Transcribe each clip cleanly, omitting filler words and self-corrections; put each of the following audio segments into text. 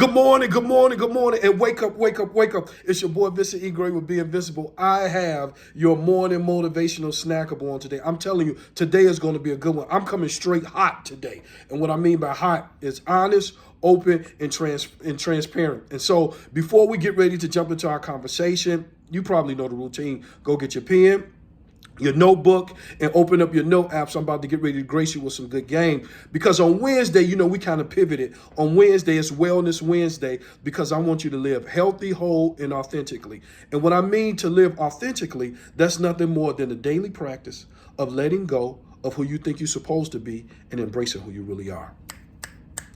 Good morning, good morning, good morning, and wake up, wake up, wake up. It's your boy, Vincent E. Gray with Be Invincible. I have your morning motivational snackable on today. I'm telling you, today is going to be a good one. I'm coming straight hot today. And what I mean by hot is honest, open, and transparent. And so before we get ready to jump into our conversation, you probably know the routine. Go get your pen, your notebook, and open up your note apps. I'm about to get ready to grace you with some good game, because on Wednesday, we kind of pivoted. On Wednesday, it's Wellness Wednesday, because I want you to live healthy, whole, and authentically. And what I mean to live authentically, that's nothing more than the daily practice of letting go of who you think you're supposed to be and embracing who you really are.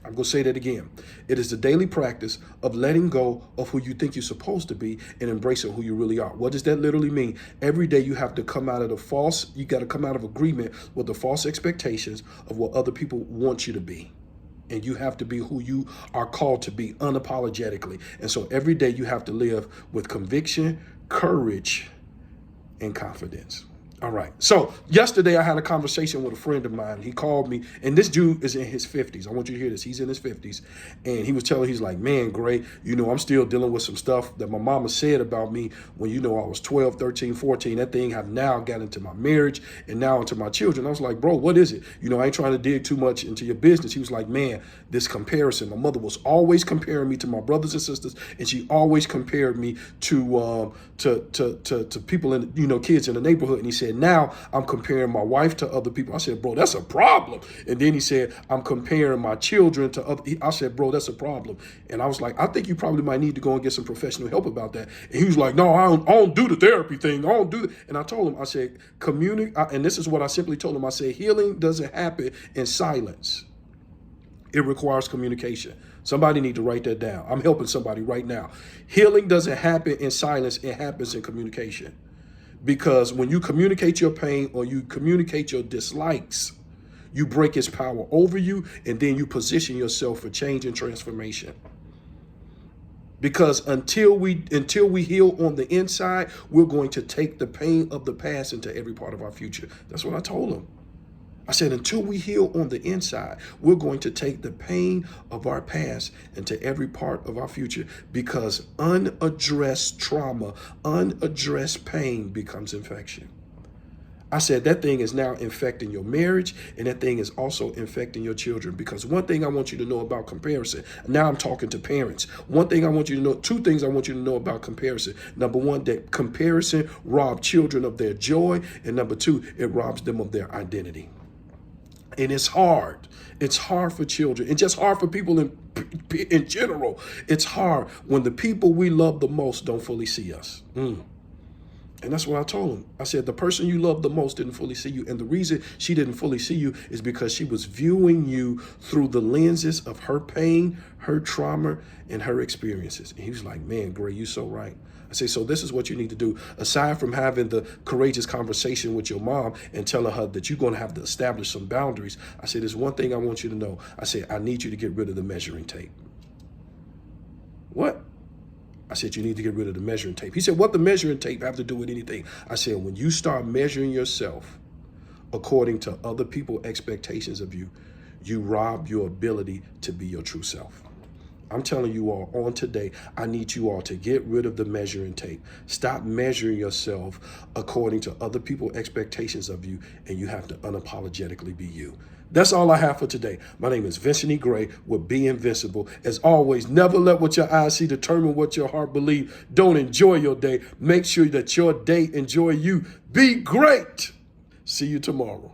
I'm going to say that again. It is the daily practice of letting go of who you think you're supposed to be and embracing who you really are. What does that literally mean? Every day you have to come out of you got to come out of agreement with the false expectations of what other people want you to be. And you have to be who you are called to be unapologetically. And so every day you have to live with conviction, courage, and confidence. All right. So yesterday I had a conversation with a friend of mine. He called me, and this dude is in his 50s. I want you to hear this. He's in his 50s. And he's like, man, Gray, I'm still dealing with some stuff that my mama said about me when, I was 12, 13, 14. That thing have now got into my marriage and now into my children. I was like, bro, what is it? I ain't trying to dig too much into your business. He was like, man, this comparison. My mother was always comparing me to my brothers and sisters, and she always compared me to people in, kids in the neighborhood. And he said, now I'm comparing my wife to other people. I said, bro, that's a problem. And then he said, I'm comparing my children to other. I said, bro, that's a problem. And I was like, I think you probably might need to go and get some professional help about that. And he was like, no, I don't do the therapy thing. I don't do that. And I told him, I said, and this is what I simply told him. I said, healing doesn't happen in silence. It requires communication. Somebody need to write that down. I'm helping somebody right now. Healing doesn't happen in silence. It happens in communication. Because when you communicate your pain or you communicate your dislikes, you break its power over you, and then you position yourself for change and transformation. Because until we heal on the inside, we're going to take the pain of the past into every part of our future. That's what I told him. I said, until we heal on the inside, we're going to take the pain of our past into every part of our future, because unaddressed trauma, unaddressed pain becomes infection. I said, that thing is now infecting your marriage, and that thing is also infecting your children. Because one thing I want you to know about comparison, now I'm talking to parents. Two things I want you to know about comparison. Number one, that comparison robs children of their joy. And number two, it robs them of their identity. And it's hard. It's hard for children, and just hard for people in general. It's hard when the people we love the most don't fully see us. And that's what I told him. I said, the person you love the most didn't fully see you. And the reason she didn't fully see you is because she was viewing you through the lenses of her pain, her trauma, and her experiences. And he was like, man, Gray, you're so right. I say, so this is what you need to do. Aside from having the courageous conversation with your mom and telling her that you're going to have to establish some boundaries, I said, there's one thing I want you to know. I said, I need you to get rid of the measuring tape. What? I said, you need to get rid of the measuring tape. He said, what the measuring tape have to do with anything? I said, when you start measuring yourself according to other people's expectations of you, you rob your ability to be your true self. I'm telling you all on today, I need you all to get rid of the measuring tape. Stop measuring yourself according to other people's expectations of you, and you have to unapologetically be you. That's all I have for today. My name is Vincent E. Gray with Be Invincible. As always, never let what your eyes see determine what your heart believes. Don't enjoy your day. Make sure that your day enjoy you. Be great. See you tomorrow.